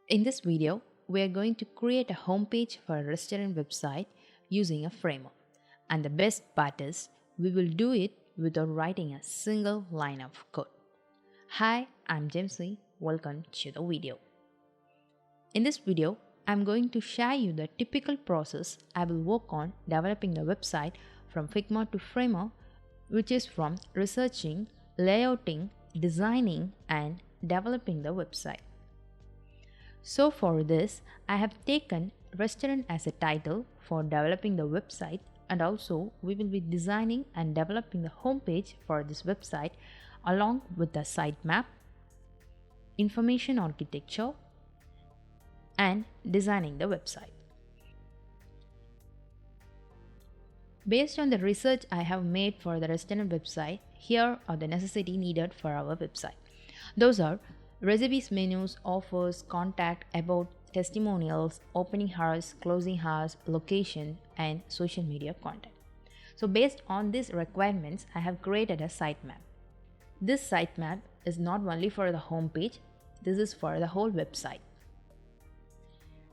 In this video, we are going to create a homepage for a restaurant website using a framer. And the best part is, we will do it without writing a single line of code. Hi, I'm Jamesy. Welcome to the video. In this video, I'm going to share you the typical process I will work on developing the website from Figma to Framer, which is from researching, layouting, designing, and developing the website. So for this, I have taken restaurant as a title for developing the website, and also we will be designing and developing the homepage for this website along with the sitemap, information architecture, and designing the website. Based on the research I have made for the restaurant website, here are the necessity needed for our website. Those are recipes, menus, offers, contact, about, testimonials, opening hours, closing hours, location, and social media content. So based on these requirements, I have created a sitemap. This sitemap is not only for the homepage, this is for the whole website.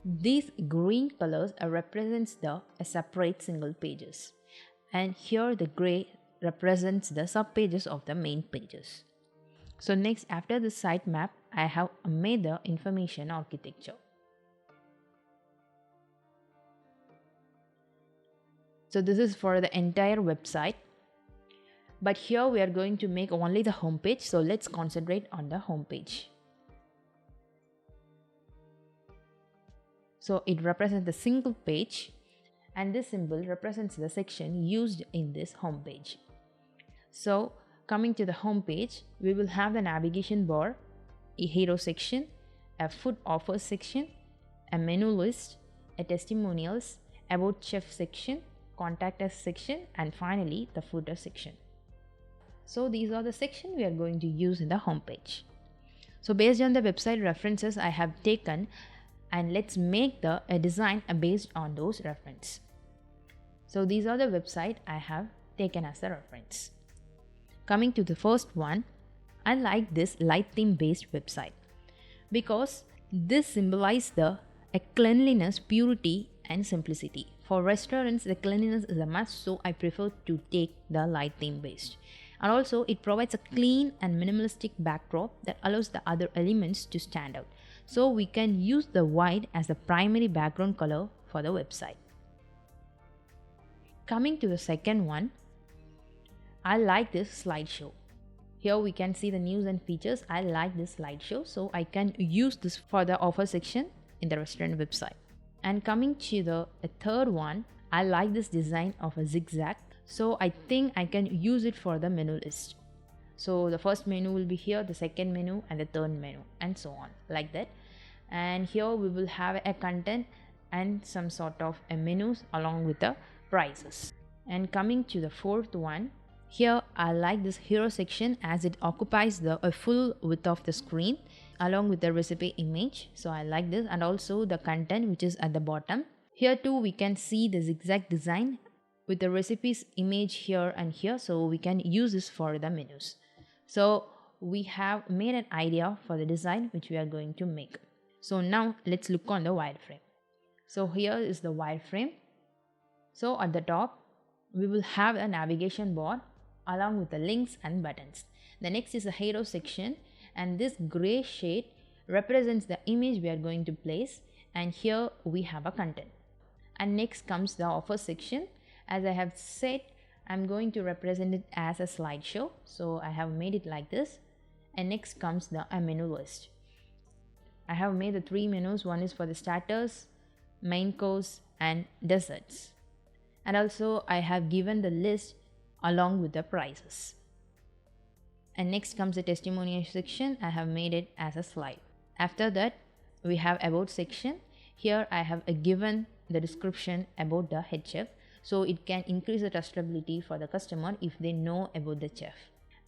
These green colors represents the separate single pages, and here the gray represents the subpages of the main pages. So next, after the sitemap, I have made the information architecture. So this is for the entire website, but here we are going to make only the homepage, so let's concentrate on the homepage. So it represents the single page, and this symbol represents the section used in this homepage. So coming to the homepage, we will have the navigation bar, a hero section, a food offers section, a menu list, a testimonials, about chef section, contact us section, and finally the footer section. So these are the sections we are going to use in the homepage. So based on the website references I have taken, and let's make a design based on those references. So these are the website I have taken as a reference. Coming to the first one, I like this light theme based website because this symbolizes the cleanliness, purity, and simplicity. For restaurants, the cleanliness is a must, so I prefer to take the light theme based. And also it provides a clean and minimalistic backdrop that allows the other elements to stand out. So we can use the white as the primary background color for the website. Coming to the second one, I like this SlideShow. Here we can see the news and features. I like this SlideShow, so I can use this for the offer section in the restaurant website. And coming to the third one, I like this design of a zigzag, so I think I can use it for the menu list. So the first menu will be here, the second menu, and the third menu, and so on, like that. And here we will have a content and some sort of menus along with the prices. And coming to the fourth one, here I like this hero section as it occupies the full width of the screen along with the recipe image. So I like this, and also the content which is at the bottom. Here too we can see the zigzag design with the recipes image here and here, so we can use this for the menus. So we have made an idea for the design which we are going to make. So now let's look on the wireframe. So here is the wireframe. So at the top we will have a navigation bar along with the links and buttons. The next is the hero section, and this gray shade represents the image we are going to place, and here we have a content. And next comes the offer section. As I have said, I'm going to represent it as a slideshow, so I have made it like this. And next comes the menu list. I have made the three menus. One is for the starters, main course, and desserts. And also I have given the list along with the prices. And next comes the testimonial section. I have made it as a slide. After that we have about section. Here I have given the description about the head chef, so it can increase the trustability for the customer if they know about the chef.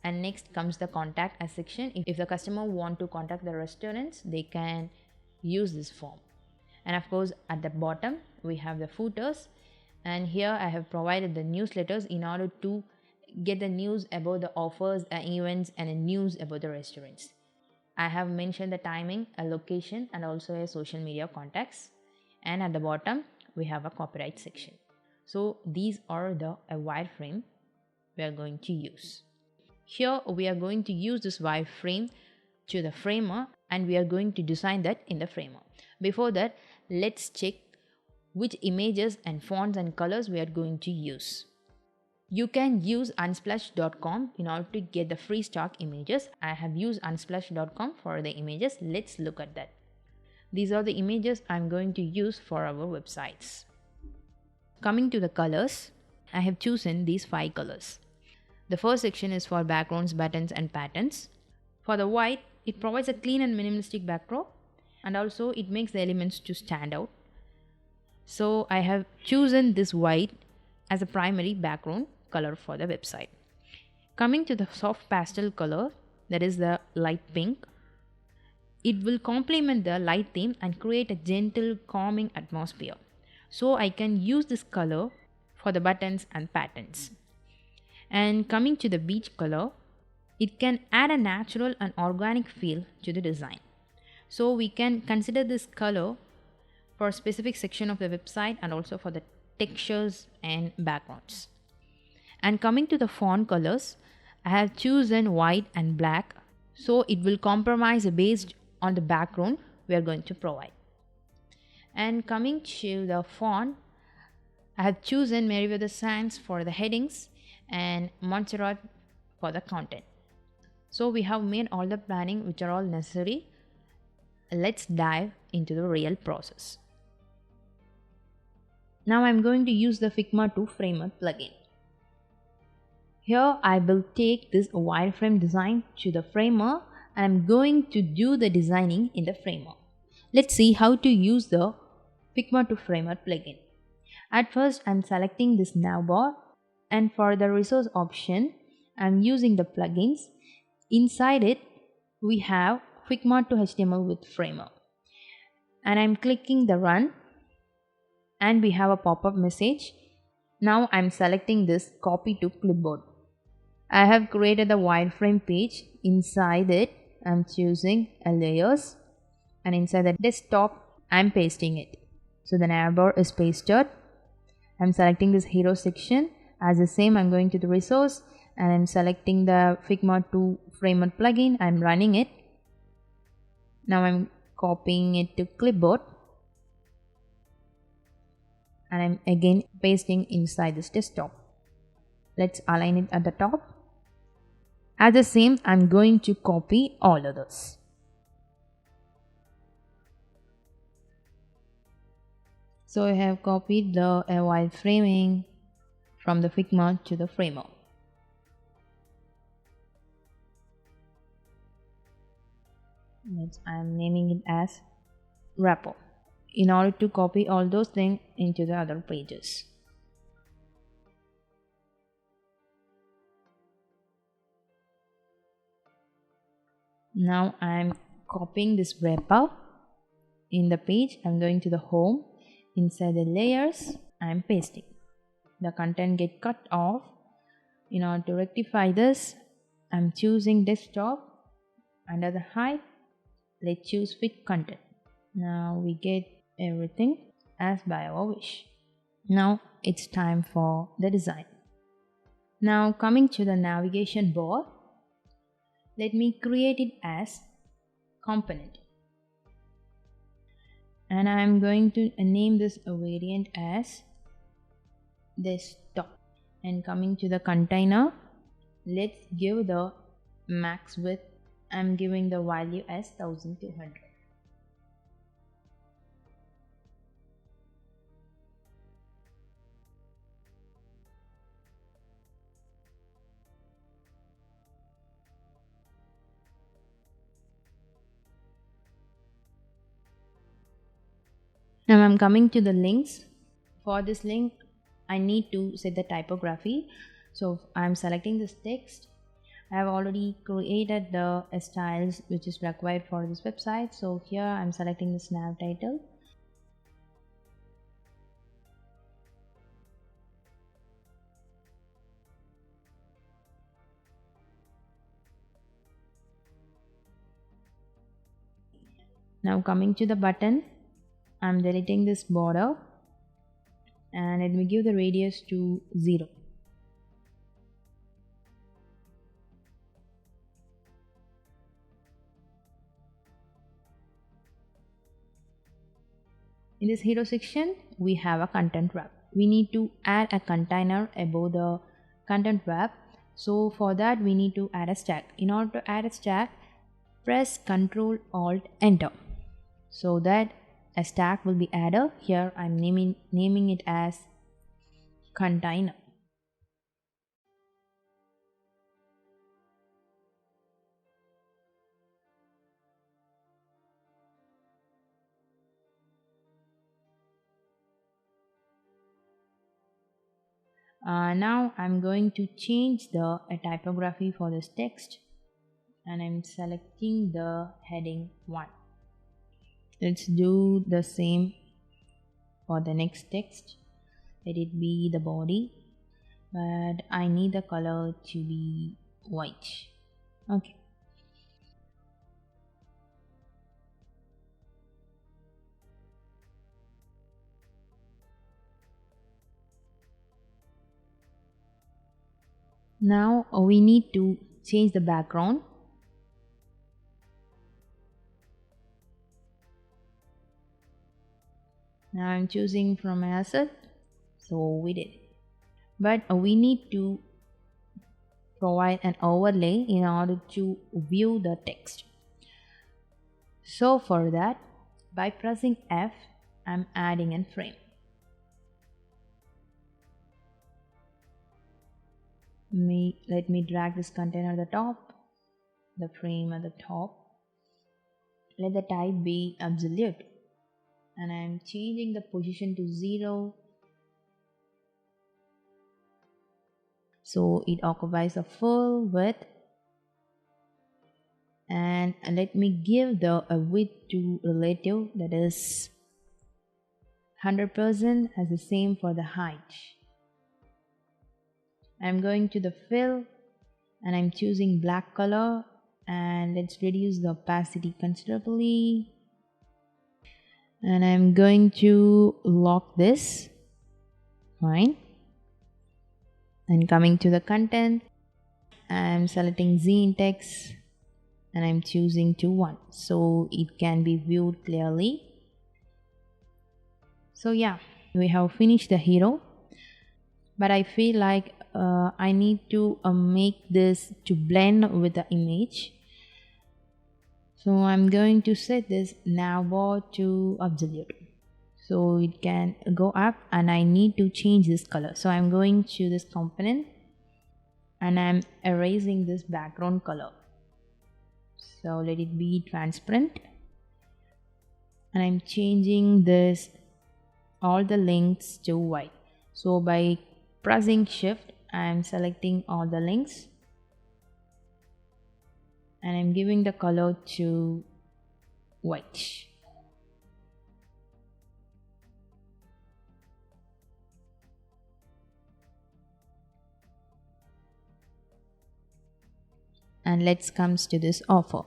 And next comes the contact us section. If the customer want to contact the restaurants, they can use this form. And of course at the bottom we have the footers, and here I have provided the newsletters in order to get the news about the offers, events, and the news about the restaurants. I have mentioned the timing, a location, and also a social media contacts. And at the bottom, we have a copyright section. So these are the wireframe we are going to use. Here we are going to use this wireframe to the framer, and we are going to design that in the framer. Before that, let's check which images and fonts and colors we are going to use. You can use unsplash.com in order to get the free stock images. I have used unsplash.com for the images. Let's look at that. These are the images I'm going to use for our websites. Coming to the colors, I have chosen these 5 colors. The first section is for backgrounds, buttons, and patterns. For the white, it provides a clean and minimalistic backdrop, and also it makes the elements to stand out. So I have chosen this white as a primary background color for the website. Coming to the soft pastel color, that is the light pink, it will complement the light theme and create a gentle, calming atmosphere. So I can use this color for the buttons and patterns. And coming to the beige color, it can add a natural and organic feel to the design. So we can consider this color for a specific section of the website and also for the textures and backgrounds. And coming to the font colors, I have chosen white and black, so it will compromise based on the background we are going to provide. And coming to the font, I have chosen Meriwether Sans for the headings and Montserrat for the content. So we have made all the planning which are all necessary. Let's dive into the real process. Now I'm going to use the Figma 2 Framer plugin. Here I will take this wireframe design to the framer and I'm going to do the designing in the framer. Let's see how to use the Figma 2 Framer plugin. At first I'm selecting this navbar, and for the resource option I'm using the plugins. Inside it we have Figma 2 HTML with framer, and I'm clicking the run, and we have a pop-up message. Now I'm selecting this copy to clipboard. I have created the wireframe page. Inside it I'm choosing a layers, and inside the desktop I'm pasting it. So the navbar is pasted. I'm selecting this hero section. As the same, I'm going to the resource and I'm selecting the Figma 2 Framer plugin. I'm running it. Now I'm copying it to clipboard, and I'm again pasting inside this desktop. Let's align it at the top. As the same, I'm going to copy all others. So I have copied the wireframing from the Figma to the framer. I'm naming it as wrapper in order to copy all those things into the other pages. Now I'm copying this wrapper in the page. I'm going to the home. Inside the layers, I'm pasting. The content get cut off. In order to rectify this, I'm choosing desktop. Under the height, let's choose fit content. Now we get everything as by our wish. Now it's time for the design. Now coming to the navigation bar, let me create it as component. And I'm going to name this a variant as desktop. And coming to the container, let's give the max width. I'm giving the value as 1200. Now I'm coming to the links. For this link, I need to set the typography. So I'm selecting this text. I have already created the styles which is required for this website. So here I'm selecting this nav title. Now coming to the button, I'm deleting this border and let me give the radius to 0. In this hero section, we have a content wrap. We need to add a container above the content wrap. So for that, we need to add a stack. In order to add a stack, press Ctrl Alt Enter. So that a stack will be added. Here I'm naming it as container. Now I'm going to change the typography for this text and I'm selecting the heading 1. Let's do the same for the next text. Let it be the body, but I need the color to be white. Okay. Now we need to change the background. Now I'm choosing from an asset, so we did. But we need to provide an overlay in order to view the text. So for that, by pressing F, I'm adding a frame. Let me drag this container at the top, the frame at the top. Let the type be absolute. And I'm changing the position to 0. So it occupies the full width. And let me give the width to relative, that is 100% as the same for the height. I'm going to the fill and I'm choosing black color and let's reduce the opacity considerably. And I'm going to lock this. Fine. And coming to the content, I'm selecting Z index and I'm choosing to 1 so it can be viewed clearly. So yeah, we have finished the hero, but I feel like I need to make this to blend with the image. So I'm going to set this navbar to absolute so it can go up, and I need to change this color. So I'm going to this component and I'm erasing this background color. So let it be transparent and I'm changing this all the links to white. So by pressing shift, I'm selecting all the links and I'm giving the color to white. And let's come to this offer.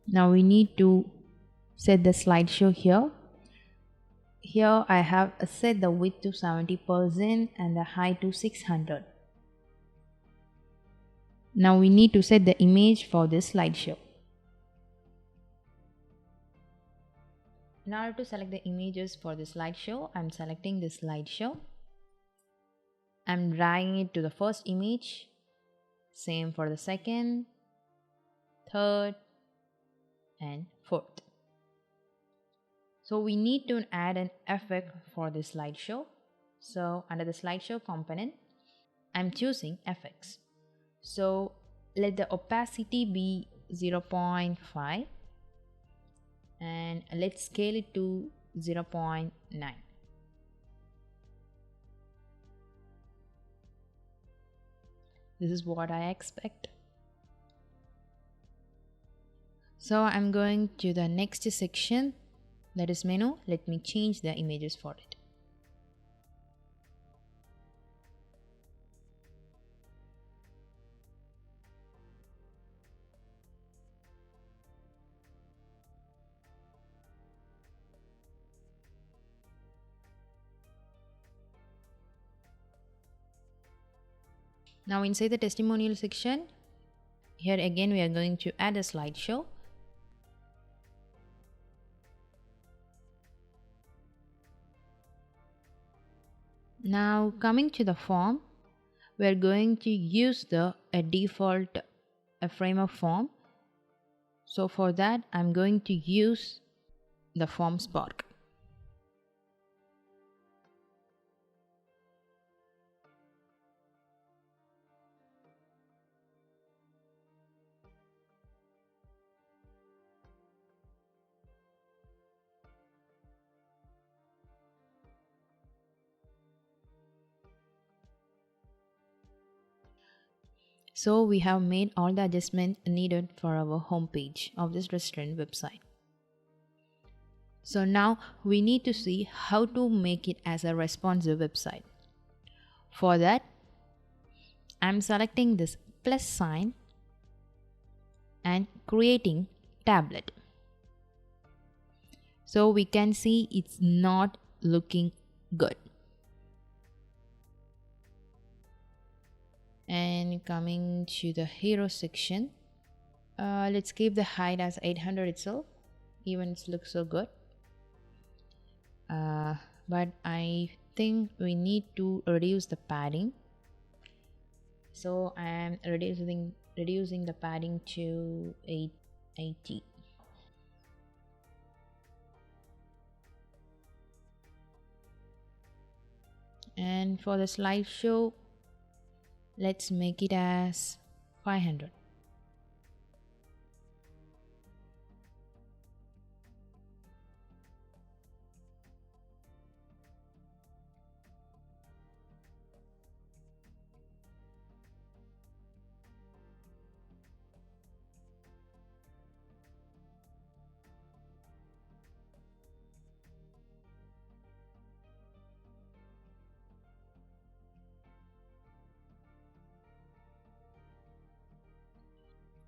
Now we need to set the slideshow here. Here I have set the width to 70% and the height to 600. Now we need to set the image for this slideshow. In order to select the images for the slideshow, I'm selecting the slideshow. I'm dragging it to the first image. Same for the second, third, and fourth. So we need to add an effect for the slideshow. So under the slideshow component, I'm choosing effects. So let the opacity be 0.5 and let's scale it to 0.9. This is what I expect. So I'm going to the next section, that is menu. Let me change the images for it. Now inside the testimonial section, here again we are going to add a slideshow. Now coming to the form, we are going to use a default framer form. So for that I'm going to use the form Spark. So we have made all the adjustments needed for our homepage of this restaurant website. So now we need to see how to make it as a responsive website. For that, I'm selecting this plus sign and creating tablet. So we can see it's not looking good. And coming to the hero section, let's keep the height as 800 itself. Even it looks so good. But I think we need to reduce the padding. So I am reducing the padding to 880. And for the slideshow, let's make it as 500.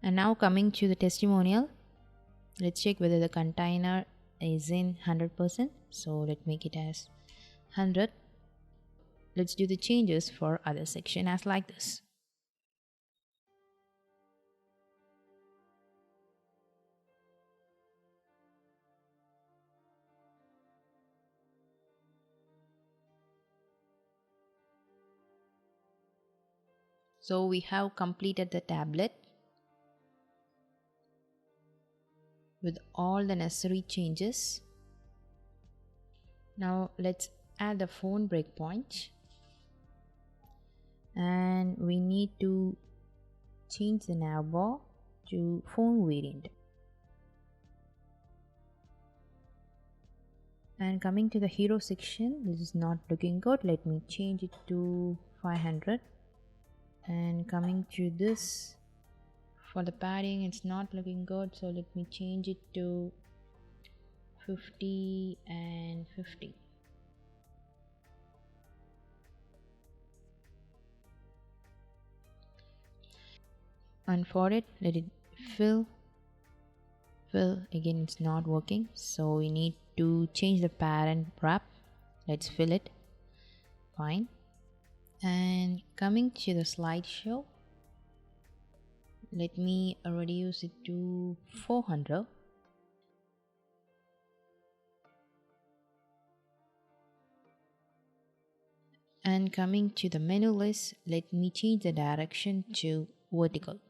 And now coming to the testimonial, let's check whether the container is in 100%. So let's make it as 100. Let's do the changes for other section as like this. So we have completed the tablet with all the necessary changes. Now let's add the phone breakpoint, and we need to change the navbar to phone variant. And coming to the hero section, this is not looking good. Let me change it to 500. And coming to this, for the padding it's not looking good, so let me change it to 50 and 50. And for it, let it fill. Again, it's not working, so we need to change the parent wrap. Let's fill it. Fine. And coming to the slideshow, let me reduce it to 400. And coming to the menu list, let me change the direction to vertical,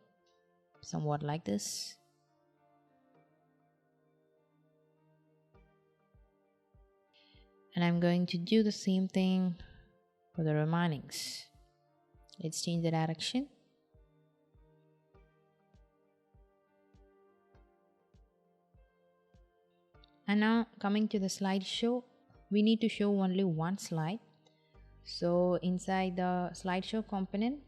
somewhat like this. And I'm going to do the same thing for the remainings. Let's change the direction. And now coming to the slideshow, we need to show only one slide. So inside the slideshow component,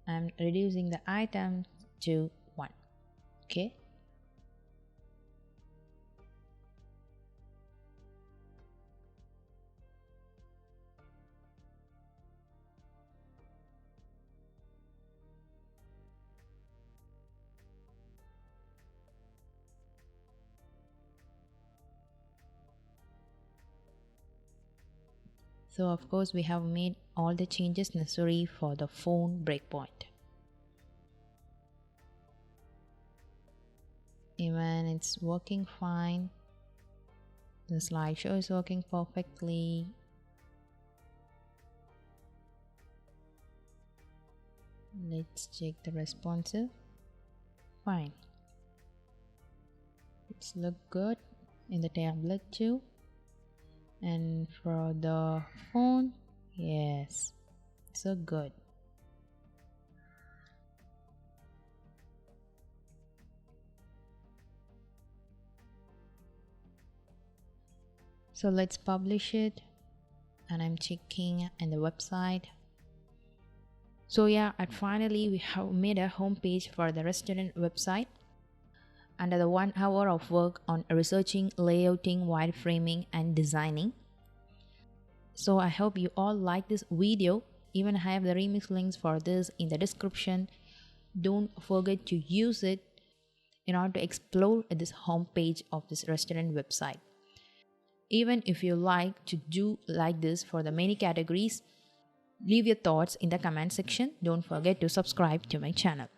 I'm reducing the item to 1. Okay. So of course we have made all the changes necessary for the phone breakpoint. Even it's working fine. The slideshow is working perfectly. Let's check the responsive. Fine. It's look good in the tablet too. And for the phone, yes, so good. So let's publish it, and I'm checking in the website. So yeah, and finally we have made a homepage for the restaurant website. Under the 1 hour of work on researching, layouting, wireframing and designing. So I hope you all like this video. Even I have the remix links for this in the description. Don't forget to use it in order to explore this homepage of this restaurant website. Even if you like to do like this for the many categories, leave your thoughts in the comment section. Don't forget to subscribe to my channel.